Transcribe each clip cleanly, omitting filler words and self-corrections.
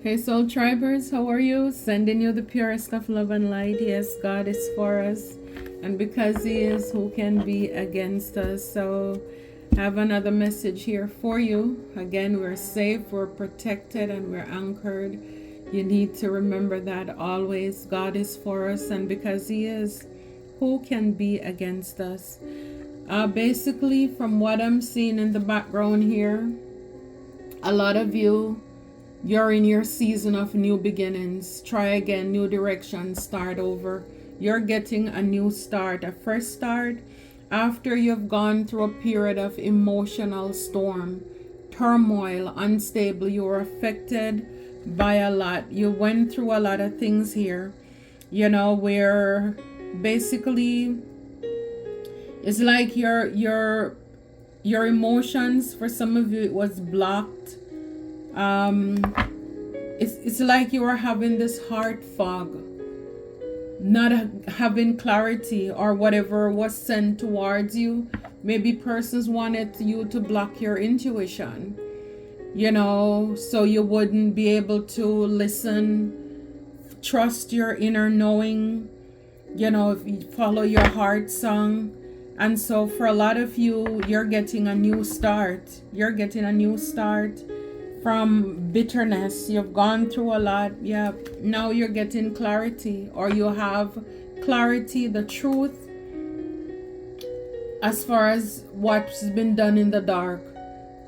Hey Soul Tribers, how are you? Sending you the purest of love and light. Yes, God is for us. And because He is, who can be against us? So I have another message here for you. Again, we're safe, we're protected, and we're anchored. You need to remember that always. God is for us, and because He is, who can be against us? Basically, from what I'm seeing in the background here, a lot of you're in your season of new beginnings. Try again, new direction, start over. You're getting a new start, a fresh start after you've gone through a period of emotional storm, turmoil, unstable. You were affected by a lot. You went through a lot of things here, where basically it's like your emotions, for some of you it was blocked. It's like you were having this heart fog, not having clarity, or whatever was sent towards you. Maybe persons wanted you to block your intuition, so you wouldn't be able to listen, trust your inner knowing, if you follow your heart song. And so for a lot of you, you're getting a new start. You're getting a new start from bitterness. You've gone through a lot. Yeah. Now you're getting clarity, or you have clarity, the truth, as far as what's been done in the dark.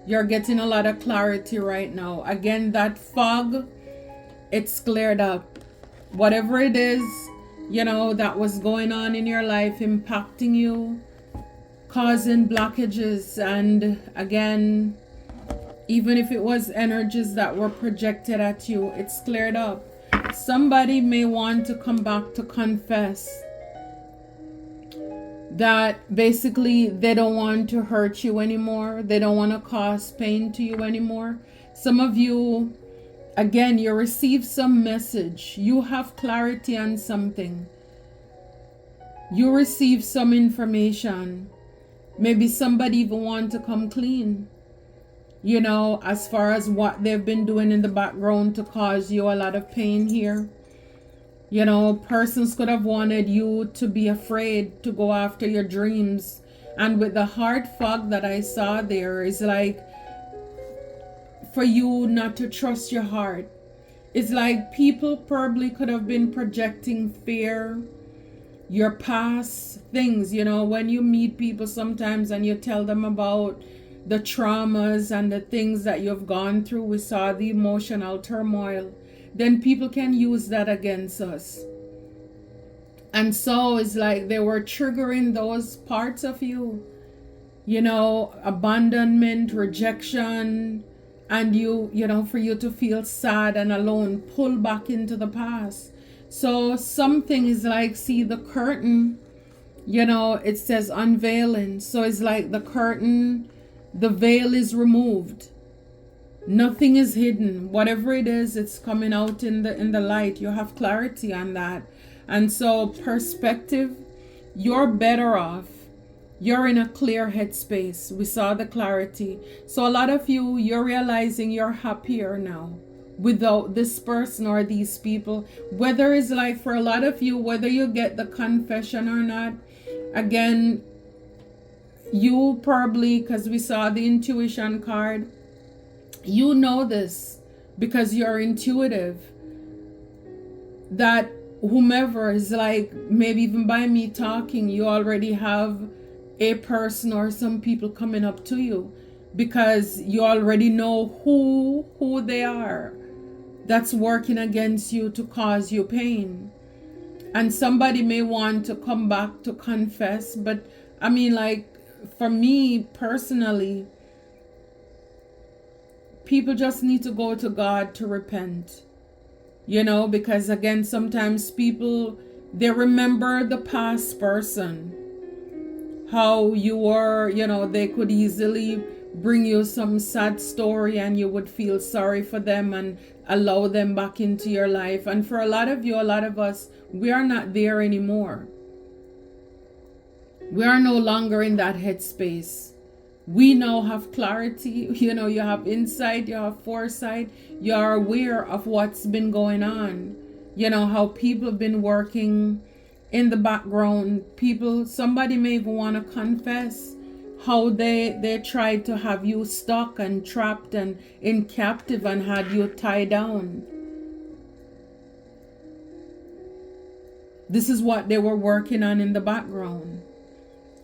You're getting a lot of clarity right now. Again, that fog, it's cleared up. Whatever it is, that was going on in your life, impacting you, causing blockages, and again, even if it was energies that were projected at you, it's cleared up. Somebody may want to come back to confess that basically they don't want to hurt you anymore. They don't want to cause pain to you anymore. Some of you, again, you receive some message. You have clarity on something. You receive some information. Maybe somebody even want to come clean, as far as what they've been doing in the background to cause you a lot of pain here. Persons could have wanted you to be afraid to go after your dreams. And with the heart fog that I saw there, is like for you not to trust your heart. It's like people probably could have been projecting fear, your past things. When you meet people sometimes and you tell them about the traumas and the things that you've gone through, we saw the emotional turmoil, then people can use that against us. And so it's like they were triggering those parts of you, abandonment, rejection, and for you to feel sad and alone, pull back into the past. So something is like, see the curtain, it says unveiling. So it's like the curtain, the veil is removed. Nothing is hidden. Whatever it is, it's coming out in the light. You have clarity on that. And so perspective, you're better off. You're in a clear headspace. We saw the clarity. So a lot of you, you're realizing you're happier now without this person or these people. Whether it's like, for a lot of you, whether you get the confession or not, again, you probably, because we saw the intuition card, this because you're intuitive, that whomever is like, maybe even by me talking, you already have a person or some people coming up to you, because you already know who they are, that's working against you to cause you pain. And somebody may want to come back to confess, but I mean, like, for me personally, people just need to go to God to repent, because again, sometimes people, they remember the past person, how you were, they could easily bring you some sad story and you would feel sorry for them and allow them back into your life. And for a lot of you, a lot of us, we are not there anymore. We are no longer in that headspace. We now have clarity. You have insight, you have foresight, you are aware of what's been going on. How people have been working in the background. Somebody may even want to confess how they tried to have you stuck and trapped and in captive and had you tied down. This is what they were working on in the background.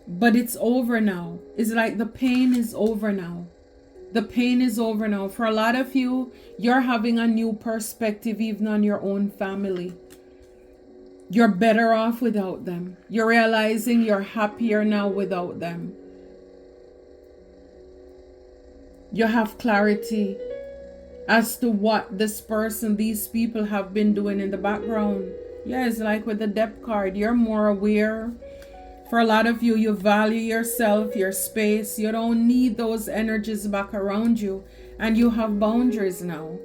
But it's over now. It's like the pain is over now. The pain is over now. For a lot of you, you're having a new perspective even on your own family. You're better off without them. You're realizing you're happier now without them. You have clarity as to what these people have been doing in the background. Yeah, it's like with the depth card. You're more aware. For a lot of you, you value yourself, your space. You don't need those energies back around you. And you have boundaries now.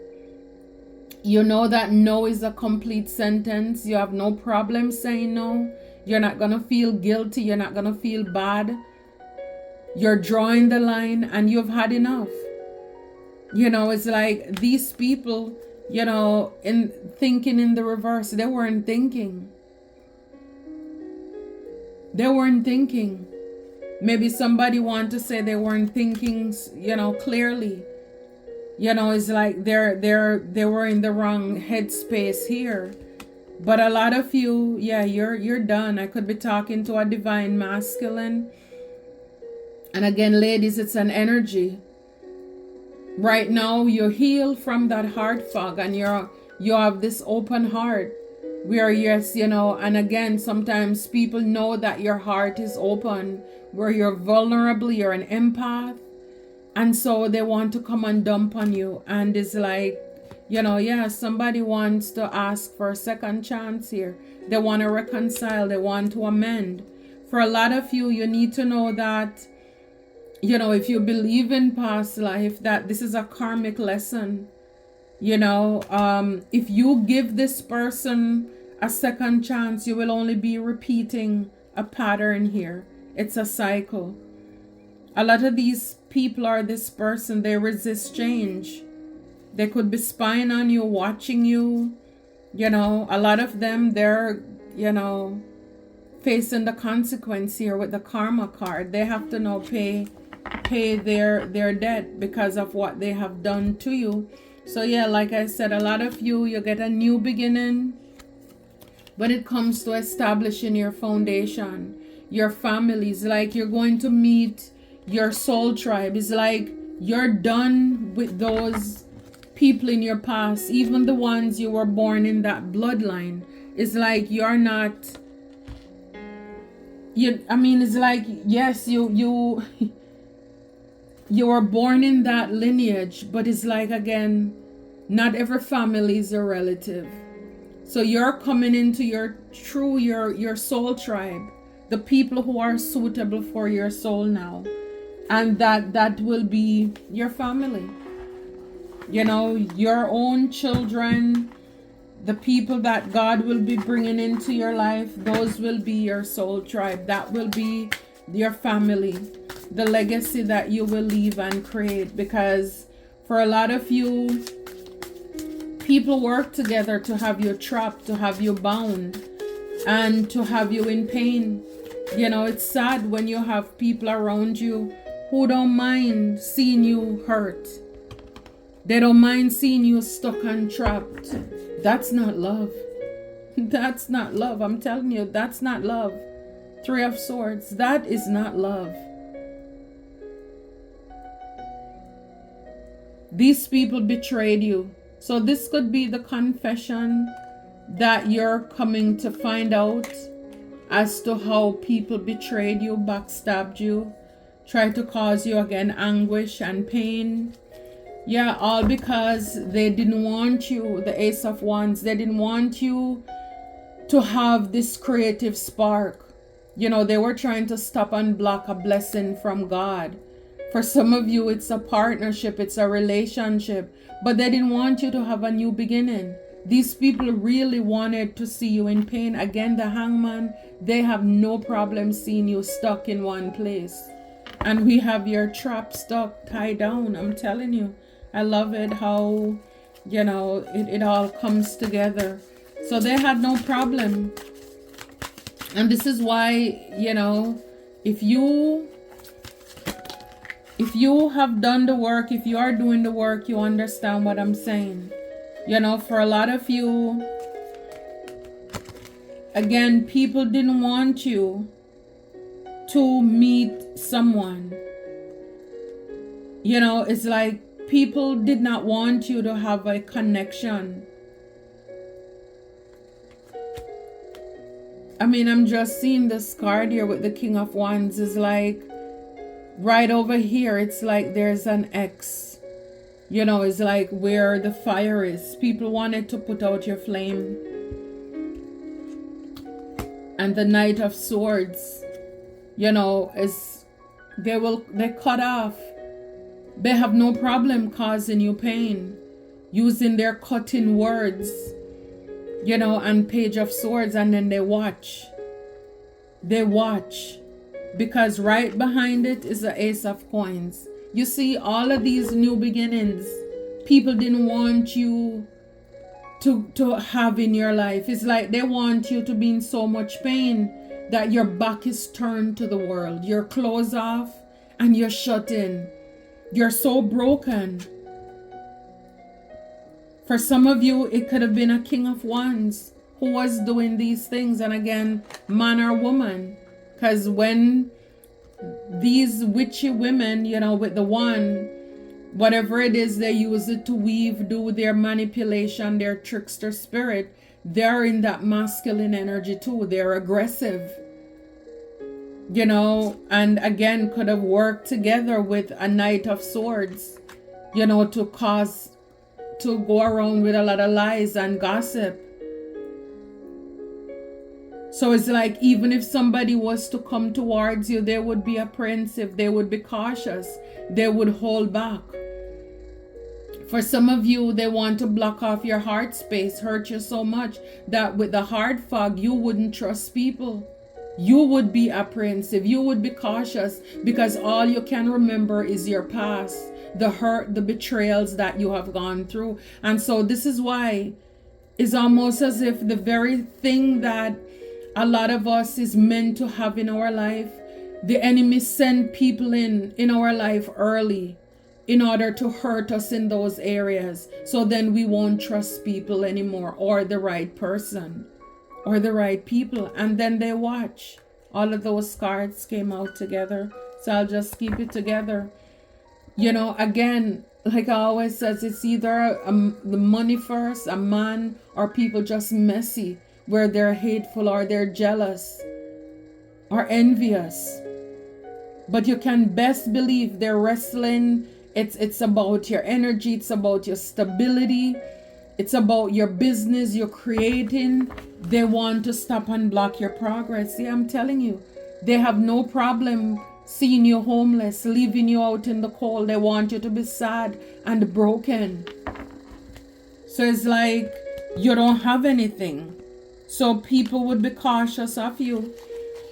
You know that no is a complete sentence. You have no problem saying no. You're not going to feel guilty. You're not going to feel bad. You're drawing the line and you've had enough. It's like these people, in thinking in the reverse, they weren't thinking. They weren't thinking. Maybe somebody want to say they weren't thinking, clearly. It's like they were in the wrong headspace here. But a lot of you, you're done. I could be talking to a divine masculine. And again, ladies, it's an energy. Right now, you heal from that heart fog and you have this open heart where and again, sometimes people know that your heart is open, where you're vulnerable, you're an empath. And so they want to come and dump on you. And it's like, somebody wants to ask for a second chance here. They want to reconcile. They want to amend. For a lot of you, you need to know that, if you believe in past life, that this is a karmic lesson. If you give this person a second chance, you will only be repeating a pattern here. It's a cycle. A lot of these people are this person. They resist change. They could be spying on you, watching you. A lot of them, they're, facing the consequence here with the karma card. They have to now pay their debt because of what they have done to you. So like I said, a lot of you get a new beginning when it comes to establishing your foundation, your families. Like you're going to meet your soul tribe. It's like you're done with those people in your past, even the ones you were born in that bloodline. It's like you're not, it's like, yes, you were born in that lineage, but it's like, again, not every family is a relative. So you're coming into your soul tribe, the people who are suitable for your soul now. And that will be your family. Your own children, the people that God will be bringing into your life, those will be your soul tribe. That will be your family, the legacy that you will leave and create. Because for a lot of you, people work together to have you trapped, to have you bound, and to have you in pain. It's sad when you have people around you who don't mind seeing you hurt. They don't mind seeing you stuck and trapped. That's not love. That's not love. I'm telling you, that's not love. 3 of Swords. That is not love. These people betrayed you. So this could be the confession that you're coming to find out as to how people betrayed you, backstabbed you, tried to cause you again anguish and pain. Yeah, all because they didn't want you, the Ace of Wands, they didn't want you to have this creative spark. They were trying to stop and block a blessing from God. For some of you, it's a partnership, it's a relationship, but they didn't want you to have a new beginning. These people really wanted to see you in pain. Again, the Hangman, they have no problem seeing you stuck in one place. And we have your trap stuck, tied down. I'm telling you. I love it how, it all comes together. So they had no problem. And this is why, if you have done the work, if you are doing the work, you understand what I'm saying. For a lot of you, again, people didn't want you to meet someone. It's like people did not want you to have a connection. I'm just seeing this card here with the King of Wands. Is like right over here, it's like there's an X. It's like where the fire is. People wanted to put out your flame. And the Knight of Swords, is they cut off. They have no problem causing you pain, using their cutting words, and Page of Swords, and then they watch. They watch. Because right behind it is the Ace of Coins. You see, all of these new beginnings, people didn't want you to have in your life. It's like they want you to be in so much pain that your back is turned to the world. You're closed off and you're shut in. You're so broken. For some of you, it could have been a King of Wands who was doing these things. And again, man or woman. Because when these witchy women, with the wand, whatever it is they use it to weave, do their manipulation, their trickster spirit, they're in that masculine energy too. They're aggressive. And again, could have worked together with a Knight of Swords, to go around with a lot of lies and gossip. So it's like, even if somebody was to come towards you, they would be apprehensive, they would be cautious, they would hold back. For some of you, they want to block off your heart space, hurt you so much that with the heart fog, you wouldn't trust people. You would be apprehensive, you would be cautious, because all you can remember is your past, the hurt, the betrayals that you have gone through. And so this is why it's almost as if the very thing that a lot of us is meant to have in our life, the enemy sent people in our life early in order to hurt us in those areas. So then we won't trust people anymore, or the right person, or the right people. And then they watch. All of those cards came out together. So I'll just keep it together. Again, like I always says, it's either the money first, a man, or people just messy, where they're hateful or they're jealous or envious. But you can best believe they're wrestling. It's about your energy. It's about your stability. It's about your business you're creating. They want to stop and block your progress. See, I'm telling you, they have no problem seeing you homeless, leaving you out in the cold. They want you to be sad and broken. So it's like you don't have anything. So people would be cautious of you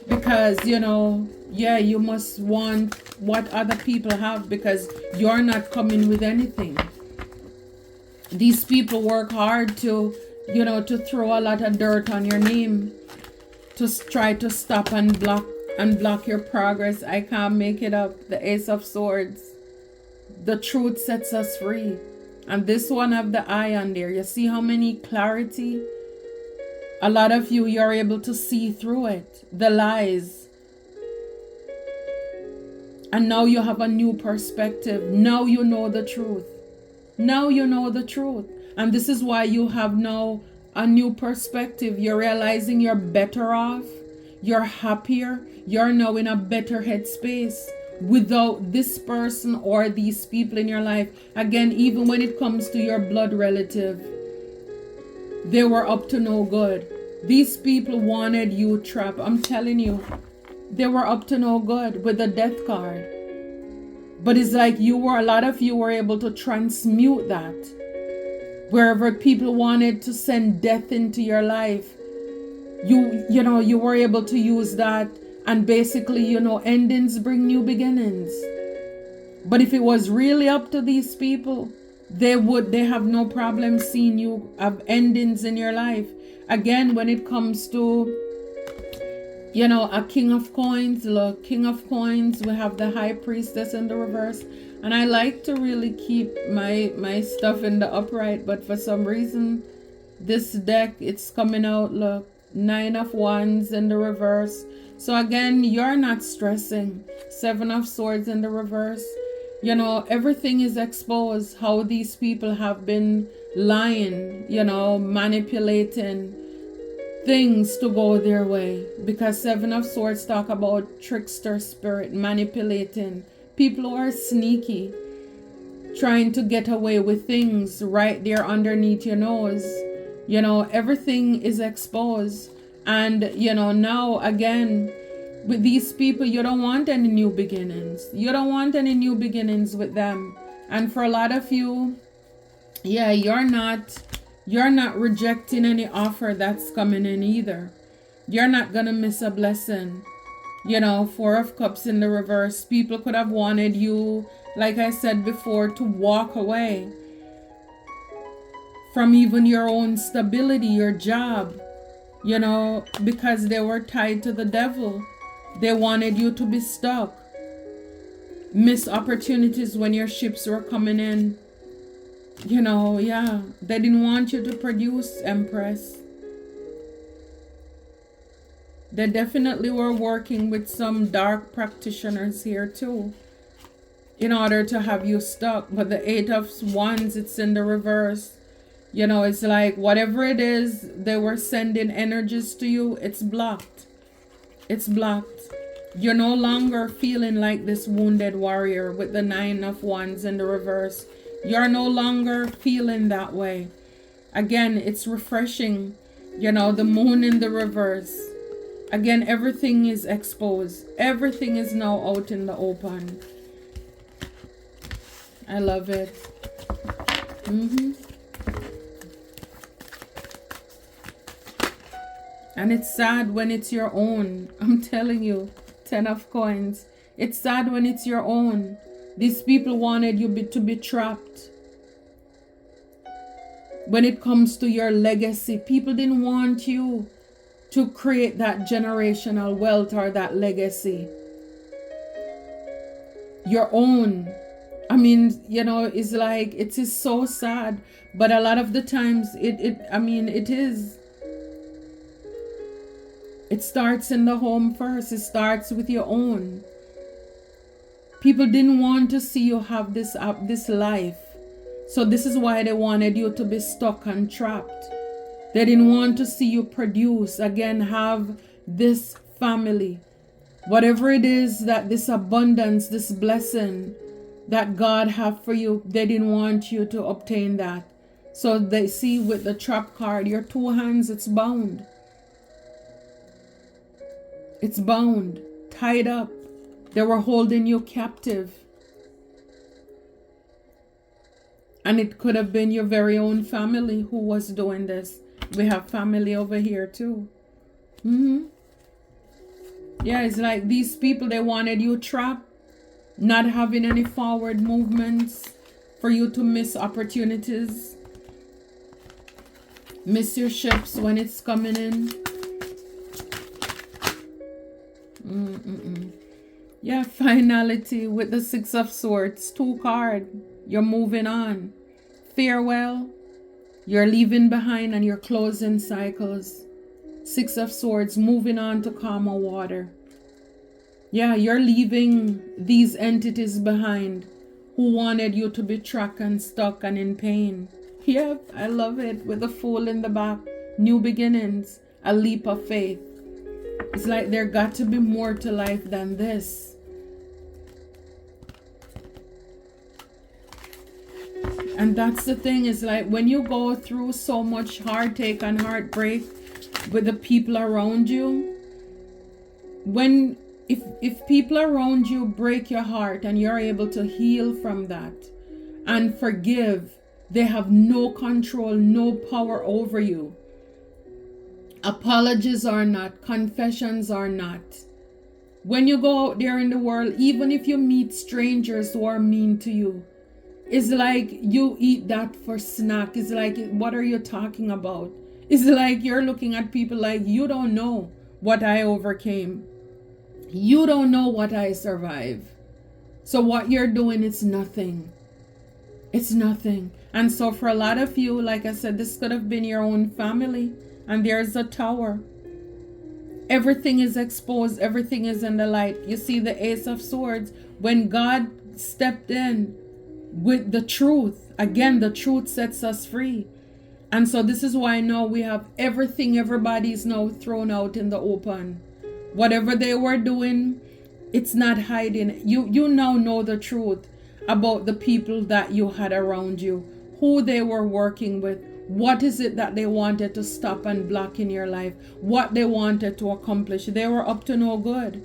because, you must want what other people have because you're not coming with anything. These people work hard to throw a lot of dirt on your name, to try to stop and block your progress. I can't make it up. The Ace of Swords. The truth sets us free. And this one have the eye on there. You see how many clarity? A lot of you're able to see through it, the lies. And now you have a new perspective. Now you know the truth. Now you know the truth. And this is why you have now a new perspective. You're realizing you're better off. You're happier. You're now in a better headspace without this person or these people in your life. Again, even when it comes to your blood relative, they were up to no good. These people wanted you trapped. I'm telling you, they were up to no good with the death card. But it's like a lot of you were able to transmute that. Wherever people wanted to send death into your life, you were able to use that And basically, endings bring new beginnings. But if it was really up to these people, they have no problem seeing you have endings in your life. Again, when it comes to, a king of coins, look, king of coins, we have the high priestess in the reverse. And I like to really keep my stuff in the upright, but for some reason, this deck, it's coming out, look, 9 of wands in the reverse. So again, you're not stressing. 7 of swords in the reverse. Everything is exposed, how these people have been lying, manipulating things to go their way. Because 7 of swords talk about trickster spirit, manipulating. People who are sneaky, trying to get away with things right there underneath your nose. Everything is exposed. And, now again, with these people, you don't want any new beginnings. You don't want any new beginnings with them. And for a lot of you, you're not rejecting any offer that's coming in either. You're not gonna miss a blessing. 4 of cups in the reverse. People could have wanted you, like I said before, to walk away from even your own stability, your job, because they were tied to the devil. They wanted you to be stuck. Miss opportunities when your ships were coming in. They didn't want you to produce, Empress. They definitely were working with some dark practitioners here too, in order to have you stuck. But the 8 of wands, it's in the reverse. It's like whatever it is they were sending energies to you, it's blocked. It's blocked. You're no longer feeling like this wounded warrior with the 9 of wands in the reverse. You're no longer feeling that way. Again, it's refreshing. The moon in the reverse. Again, everything is exposed. Everything is now out in the open. I love it. And it's sad when it's your own. I'm telling you. 10 of coins. It's sad when it's your own. These people wanted you to be trapped. When it comes to your legacy, people didn't want you to create that generational wealth or that legacy. Your own. I mean, it's like, it is so sad. But a lot of the times, it is. It starts in the home first. It starts with your own. People didn't want to see you have this life. So this is why they wanted you to be stuck and trapped. They didn't want to see you produce. Again, have this family. Whatever it is that this abundance, this blessing that God have for you, they didn't want you to obtain that. So they see with the trap card, your 2 hands, it's bound. It's bound, tied up. They were holding you captive. And it could have been your very own family who was doing this. We have family over here too. It's like these people, they wanted you trapped, not having any forward movements, for you to miss opportunities. Miss your ships when it's coming in. Finality with the 6 of swords. 2 card. You're moving on. Farewell. You're leaving behind and you're closing cycles. 6 of swords. Moving on to calmer water. You're leaving these entities behind who wanted you to be trapped and stuck and in pain. I love it. With the Fool in the back. New beginnings. A leap of faith. It's like there got to be more to life than this. And that's the thing, is like when you go through so much heartache and heartbreak with the people around you, if people around you break your heart and you're able to heal from that and forgive, they have no control, no power over you. Apologies are not, confessions are not. When you go out there in the world, even if you meet strangers who are mean to you, it's like you eat that for snack. It's like, what are you talking about? It's like you're looking at people like, you don't know what I overcame. You don't know what I survived. So what you're doing is nothing. It's nothing. And so for a lot of you, like I said, this could have been your own family. And there's a tower. Everything is exposed. Everything is in the light. You see the Ace of Swords. When God stepped in with the truth, again, the truth sets us free. And so this is why now we have everything. Everybody is now thrown out in the open. Whatever they were doing, it's not hiding. You now know the truth about the people that you had around you, who they were working with, what is it that they wanted to stop and block in your life, what they wanted to accomplish. They were up to no good.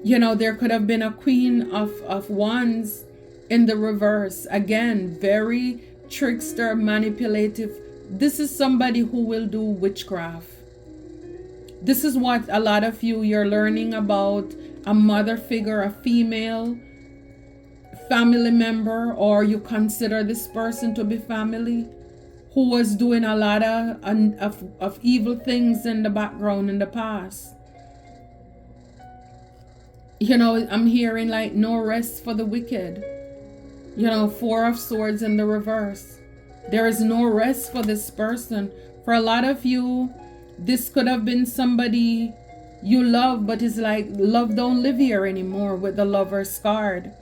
You know, there could have been a Queen of Wands in the reverse. Again, very trickster, manipulative. This is somebody who will do witchcraft. This is what a lot of you're learning about a mother figure, a female family member, or you consider this person to be family, who was doing a lot of evil things in the background in the past. You know, I'm hearing like no rest for the wicked. You know, Four of Swords in the reverse. There is no rest for this person. For a lot of you, this could have been somebody you love, but it's like love don't live here anymore with the Lover's card.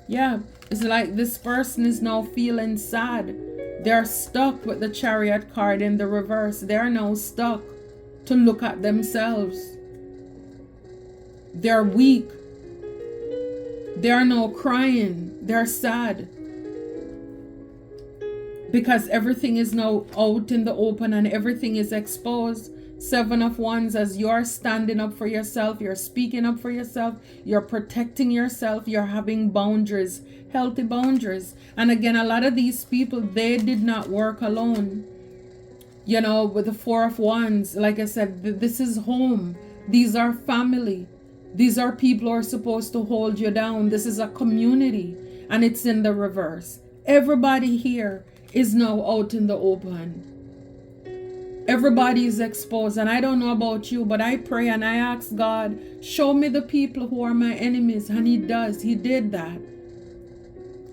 Yeah, it's like this person is now feeling sad. They're stuck with the Chariot card in the reverse. They're now stuck to look at themselves. They're weak. They're now crying. They're sad. Because everything is now out in the open and everything is exposed. Seven of Wands, as you're standing up for yourself, you're speaking up for yourself, you're protecting yourself, you're having boundaries, healthy boundaries. And again, a lot of these people, they did not work alone. You know, with the Four of Wands, like I said, this is home. These are family. These are people who are supposed to hold you down. This is a community, and it's in the reverse. Everybody here is now out in the open. Everybody is exposed, and I don't know about you, but I pray and I ask God, show me the people who are my enemies, and He does. He did that.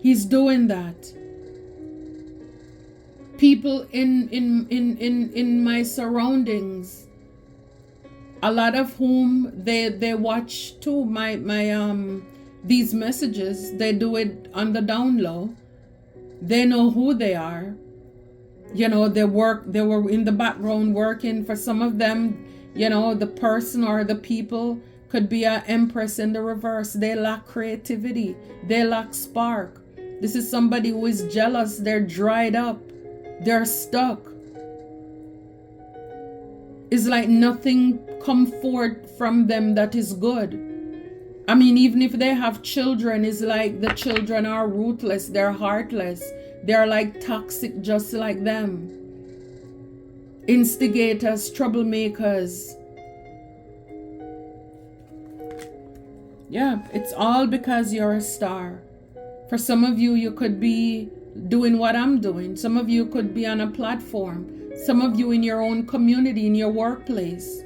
He's doing that. People in my surroundings, a lot of whom they watch too my these messages. They do it on the down low. They know who they are. You know, they were in the background working. For some of them, you know, the person or the people could be an Empress in the reverse. They lack creativity. They lack spark. This is somebody who is jealous. They're dried up. They're stuck. It's like nothing come forth from them that is good. I mean, even if they have children, it's like the children are ruthless. They're heartless. They're like toxic, just like them. Instigators, troublemakers. Yeah, it's all because you're a star. For some of you, you could be doing what I'm doing. Some of you could be on a platform. Some of you in your own community, in your workplace,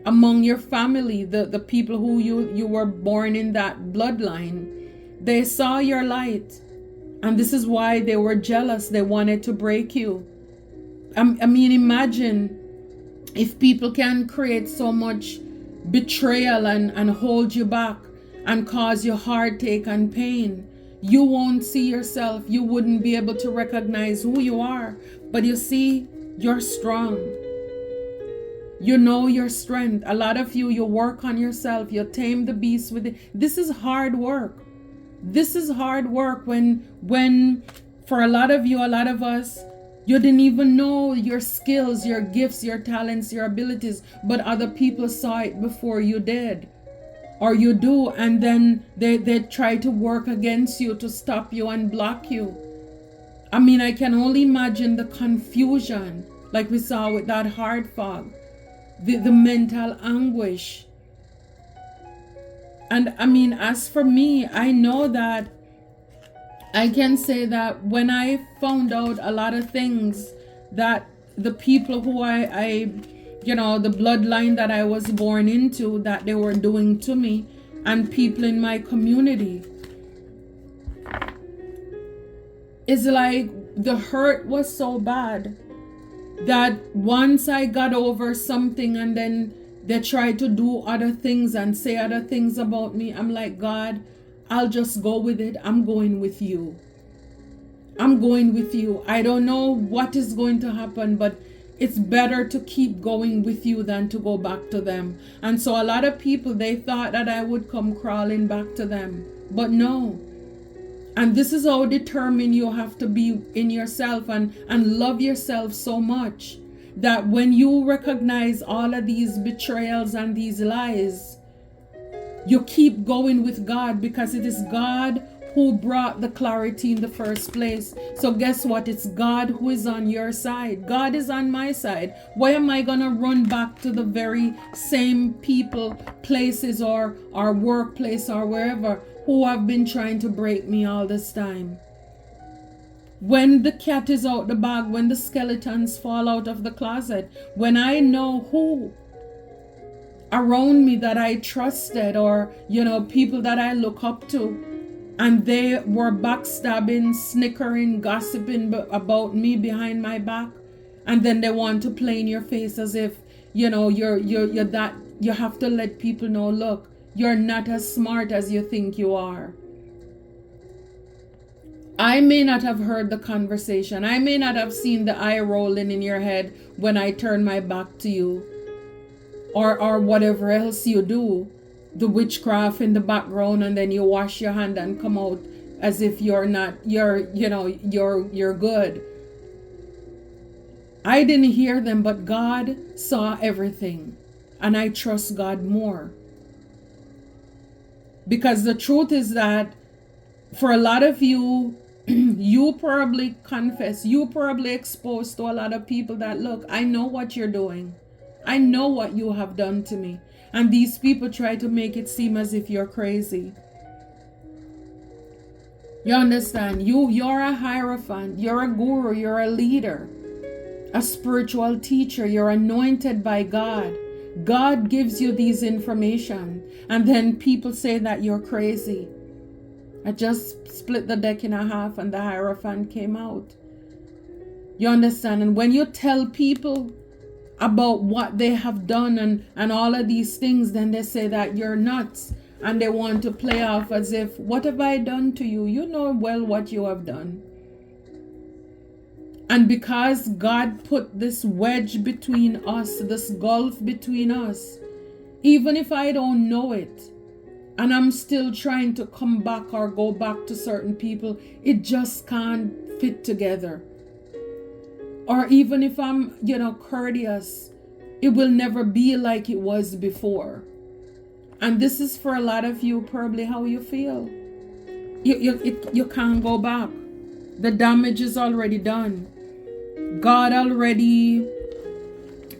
among your family, the people who you were born in that bloodline. They saw your light. And this is why they were jealous. They wanted to break you. I mean, imagine if people can create so much betrayal and hold you back and cause you heartache and pain. You won't see yourself. You wouldn't be able to recognize who you are. But you see, you're strong. You know your strength. A lot of you work on yourself. You tame the beast with it. This is hard work. This is hard work when for a lot of you, a lot of us, you didn't even know your skills, your gifts, your talents, your abilities, but other people saw it before you did. Or you do, and then they try to work against you to stop you and block you. I mean, I can only imagine the confusion, like we saw with that hard fog, the mental anguish. And I mean, as for me, I know that I can say that when I found out a lot of things that the people who I the bloodline that I was born into, that they were doing to me, and people in my community, it's like the hurt was so bad that once I got over something and then they tried to do other things and say other things about me, I'm like, God, I'll just go with it. I'm going with you. I'm going with you. I don't know what is going to happen, but it's better to keep going with you than to go back to them. And so a lot of people, they thought that I would come crawling back to them, but no. And this is how determined you have to be in yourself and love yourself so much that when you recognize all of these betrayals and these lies, you keep going with God, because it is God who brought the clarity in the first place. So guess what? It's God who is on your side. God is on my side. Why am I going to run back to the very same people, places, or our workplace or wherever, who have been trying to break me all this time? When the cat is out the bag, when the skeletons fall out of the closet, when I know who around me that I trusted, or people that I look up to, and they were backstabbing, snickering, gossiping about me behind my back, and then they want to play in your face as if you're that. You have to let people know, look, you're not as smart as you think you are. I may not have heard the conversation. I may not have seen the eye rolling in your head when I turn my back to you, or whatever else you do, the witchcraft in the background, and then you wash your hand and come out as if you're good. I didn't hear them, but God saw everything, and I trust God more. Because the truth is that for a lot of you, you probably confess, you probably exposed to a lot of people that, look, I know what you're doing. I know what you have done to me. And these people try to make it seem as if you're crazy. You understand? You're a hierophant. You're a guru. You're a leader. A spiritual teacher. You're anointed by God. God gives you these information. And then people say that you're crazy. I just split the deck in half and the hierophant came out. You understand? And when you tell people about what they have done and all of these things, then they say that you're nuts, and they want to play off as if, what have I done to you? You know well what you have done. And because God put this wedge between us, this gulf between us, even if I don't know it, and I'm still trying to come back or go back to certain people, it just can't fit together. Or even if I'm, courteous, it will never be like it was before. And this is for a lot of you probably how you feel. You can't go back. The damage is already done. God already,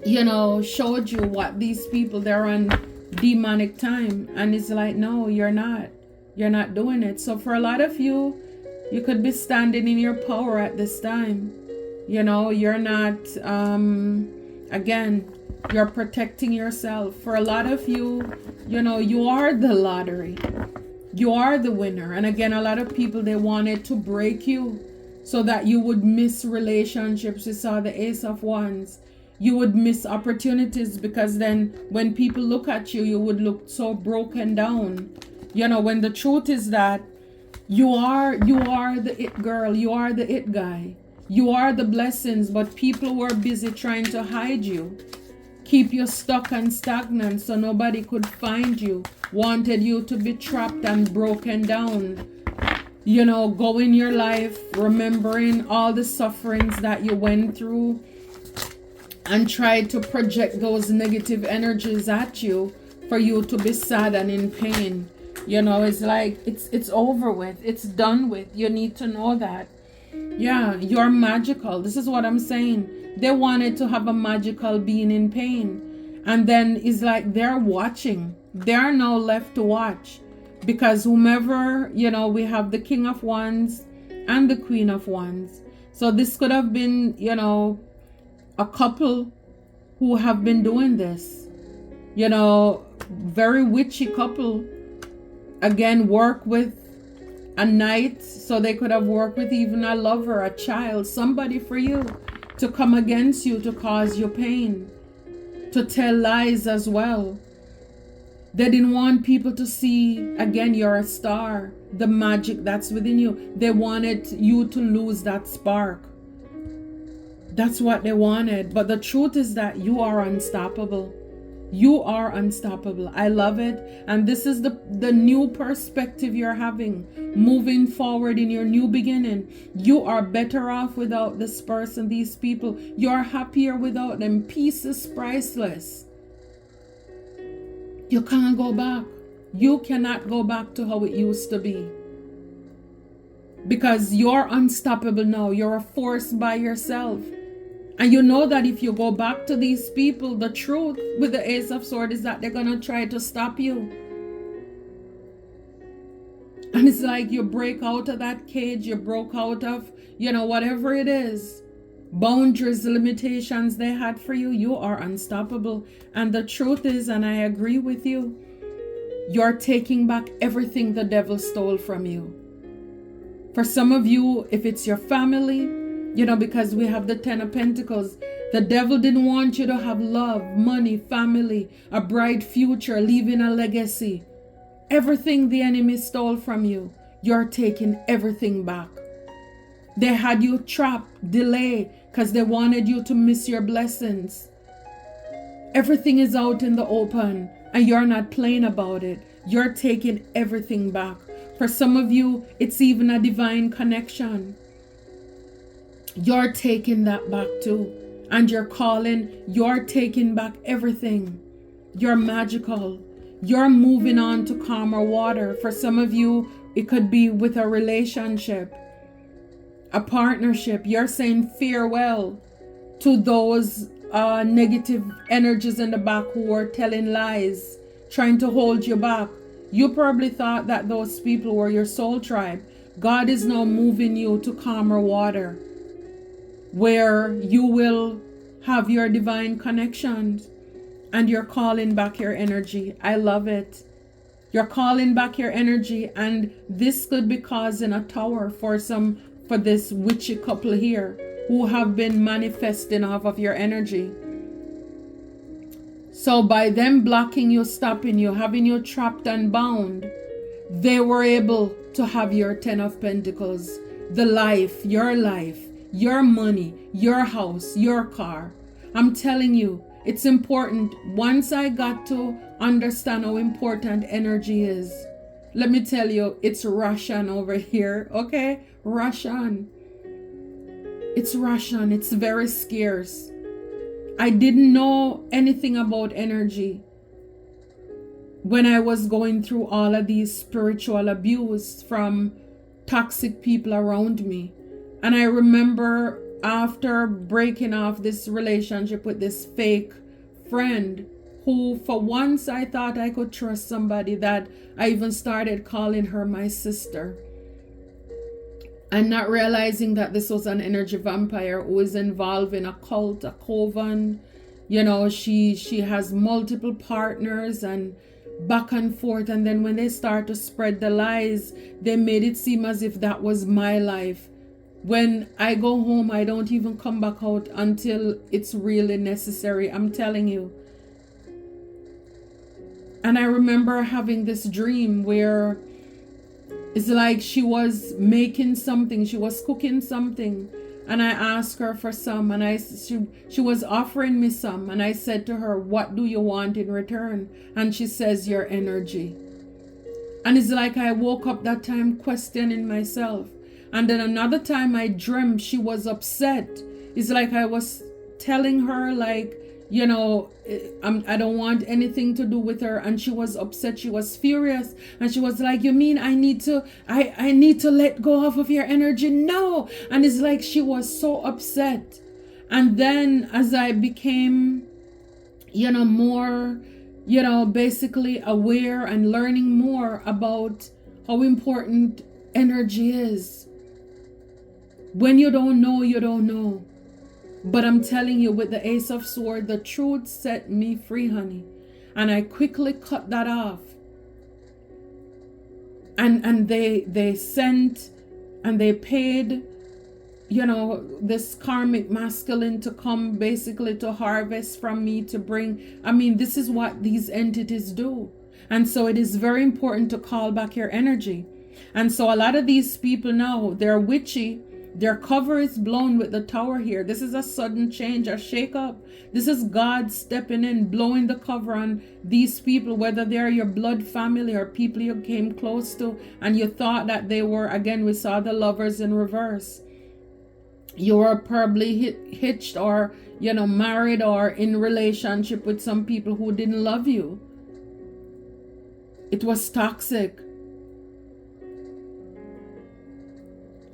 showed you what these people, they're on demonic time. And it's like, no, you're not. You're not doing it. So for a lot of you, you could be standing in your power at this time. You're not, again, you're protecting yourself. For a lot of you, you are the lottery. You are the winner. And again, a lot of people, they wanted to break you so that you would miss relationships. You saw the Ace of Wands. You would miss opportunities, because then when people look at you, you would look so broken down. When the truth is that you are the it girl. You are the it guy. You are the blessings, but people were busy trying to hide you, keep you stuck and stagnant so nobody could find you, wanted you to be trapped and broken down. Go in your life remembering all the sufferings that you went through and tried to project those negative energies at you for you to be sad and in pain. It's like it's over with. It's done with. You need to know that. Yeah, you're magical. This is what I'm saying. They wanted to have a magical being in pain. And then it's like they're watching. They are now left to watch, because whomever, we have the King of Wands and the Queen of Wands. So this could have been, a couple who have been doing this, very witchy couple. Again, work with a knight, so they could have worked with even a lover, a child, somebody for you to come against you, to cause you pain, to tell lies as well. They didn't want people to see, again, you're a star, the magic that's within you. They wanted you to lose that spark. That's what they wanted. But the truth is that you are unstoppable. You are unstoppable. I love it. And this is the new perspective you're having, moving forward in your new beginning. You are better off without this person, these people. You're happier without them. Peace is priceless. You can't go back. You cannot go back to how it used to be. Because you're unstoppable now. You're a force by yourself. And you know that if you go back to these people, the truth with the Ace of Swords is that they're going to try to stop you. And it's like you break out of that cage. You broke out of, whatever it is. Boundaries, limitations they had for you. You are unstoppable. And the truth is, and I agree with you, you're taking back everything the devil stole from you. For some of you, if it's your family, because we have the 10 of Pentacles, the devil didn't want you to have love, money, family, a bright future, leaving a legacy. Everything the enemy stole from you, you're taking everything back. They had you trapped, delay, because they wanted you to miss your blessings. Everything is out in the open, and you're not playing about it. You're taking everything back. For some of you, it's even a divine connection. You're taking that back too. And you're calling, you're taking back everything. You're magical. You're moving on to calmer water. For some of you, it could be with a relationship, a partnership. You're saying farewell to those negative energies in the back who are telling lies, trying to hold you back. You probably thought that those people were your soul tribe. God is now moving you to calmer water, where you will have your divine connections, and you're calling back your energy. I love it. You're calling back your energy, and this could be causing a tower for this witchy couple here who have been manifesting off of your energy. So by them blocking you, stopping you, having you trapped and bound, they were able to have your 10 of Pentacles, the life, your money, your house, your car. I'm telling you, it's important. Once I got to understand how important energy is, let me tell you, it's Russian over here, okay? Russian. It's Russian. It's very scarce. I didn't know anything about energy when I was going through all of these spiritual abuse from toxic people around me. And I remember after breaking off this relationship with this fake friend, who for once I thought I could trust somebody, that I even started calling her my sister. And not realizing that this was an energy vampire who is involved in a cult, a coven. She has multiple partners and back and forth. And then when they start to spread the lies, they made it seem as if that was my life. When I go home, I don't even come back out until it's really necessary. I'm telling you. And I remember having this dream where it's like she was making something, she was cooking something, and I asked her for some, and she was offering me some, and I said to her, "What do you want in return?" And she says, "Your energy." And it's like I woke up that time questioning myself. And then another time I dreamt she was upset. It's like I was telling her, like, I don't want anything to do with her, and she was upset. She was furious, and she was like, "You mean I need to let go of your energy?" No. And it's like she was so upset. And then as I became more basically aware and learning more about how important energy is. When you don't know, you don't know. But I'm telling you, with the Ace of Swords, the truth set me free, honey. And I quickly cut that off. And they sent and they paid, this karmic masculine to come basically to harvest from me to bring. This is what these entities do. And so it is very important to call back your energy. And so a lot of these people now, they're witchy. Their cover is blown with the Tower here. This is a sudden change, a shake up. This is God stepping in, blowing the cover on these people, whether they're your blood family or people you came close to, and you thought that they were, again, we saw the Lovers in reverse. You were probably hitched or, married or in relationship with some people who didn't love you. It was toxic.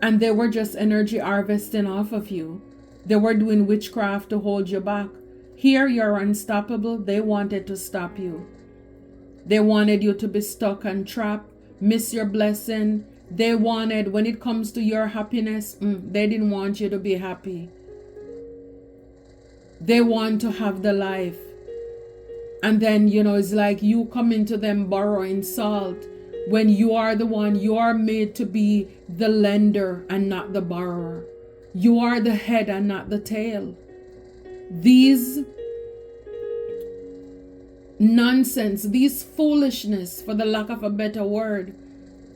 And they were just energy harvesting off of you. They were doing witchcraft to hold you back. Here you're unstoppable. They wanted to stop you. They wanted you to be stuck and trapped, miss your blessing. They wanted, when it comes to your happiness, they didn't want you to be happy. They want to have the life. And then, it's like you coming to them borrowing salt. When you are the one, you are made to be the lender and not the borrower. You are the head and not the tail. These nonsense, these foolishness, for the lack of a better word,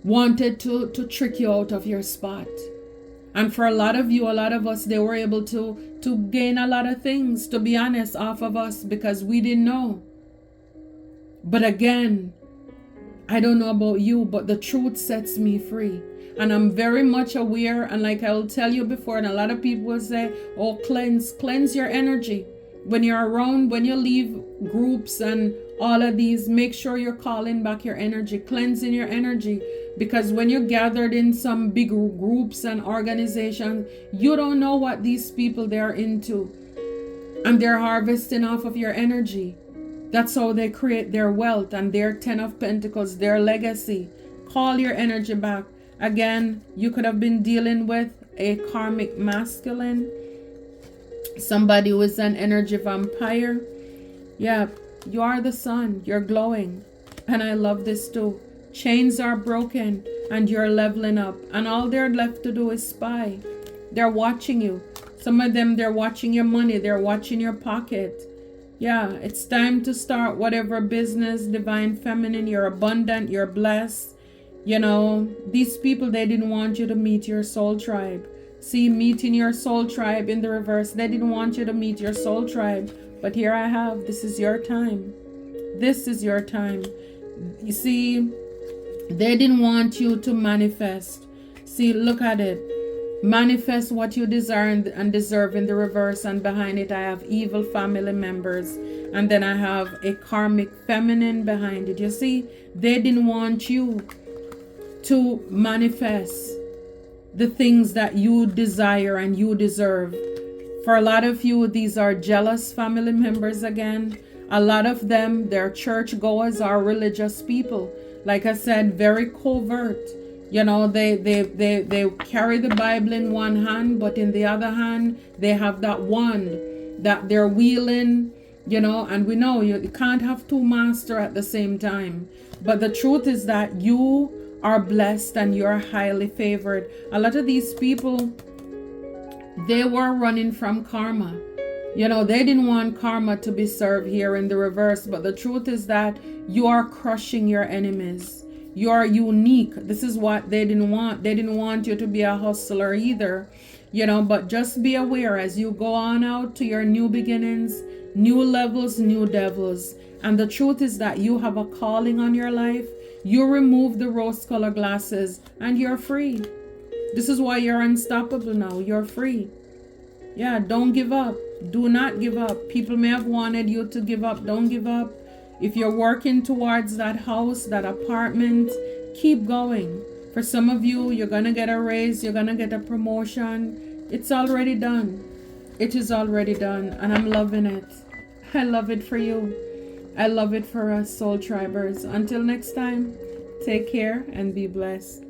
wanted to trick you out of your spot. And for a lot of you, a lot of us, they were able to gain a lot of things, to be honest, off of us because we didn't know. But again, I don't know about you, but the truth sets me free. And I'm very much aware, and like I will tell you before, and a lot of people will say, oh, cleanse your energy. When you're around, when you leave groups and all of these, make sure you're calling back your energy, cleansing your energy. Because when you're gathered in some big groups and organizations, you don't know what these people they're into. And they're harvesting off of your energy. That's how they create their wealth and their 10 of Pentacles, their legacy. Call your energy back. Again, you could have been dealing with a karmic masculine. Somebody who is an energy vampire. Yeah, you are the sun. You're glowing. And I love this too. Chains are broken and you're leveling up. And all they're left to do is spy. They're watching you. Some of them, they're watching your money. They're watching your pocket. Yeah, it's time to start whatever business, divine feminine. You're abundant, you're blessed. These people, they didn't want you to meet your soul tribe. See, meeting your soul tribe in the reverse. They didn't want you to meet your soul tribe. But here I have, this is your time. This is your time. You see, they didn't want you to manifest. See, look at it. Manifest what you desire and deserve in the reverse, and behind it I have evil family members, and then I have a karmic feminine behind it. You see, they didn't want you to manifest the things that you desire and you deserve. For a lot of you, these are jealous family members again. A lot of them, they're church goers or religious people. Like I said, very covert. They carry the Bible in one hand, but in the other hand, they have that wand that they're wielding, and we know you can't have two masters at the same time. But the truth is that you are blessed and you're highly favored. A lot of these people, they were running from karma. They didn't want karma to be served here in the reverse, but the truth is that you are crushing your enemies. You are unique. This is what they didn't want. They didn't want you to be a hustler either, but just be aware as you go on out to your new beginnings, new levels, new devils. And the truth is that you have a calling on your life. You remove the rose-colored glasses and you're free. This is why you're unstoppable now. You're free. Yeah, don't give up. Do not give up. People may have wanted you to give up. Don't give up. If you're working towards that house, that apartment, keep going. For some of you, you're going to get a raise. You're going to get a promotion. It's already done. It is already done. And I'm loving it. I love it for you. I love it for us, soul tribers. Until next time, take care and be blessed.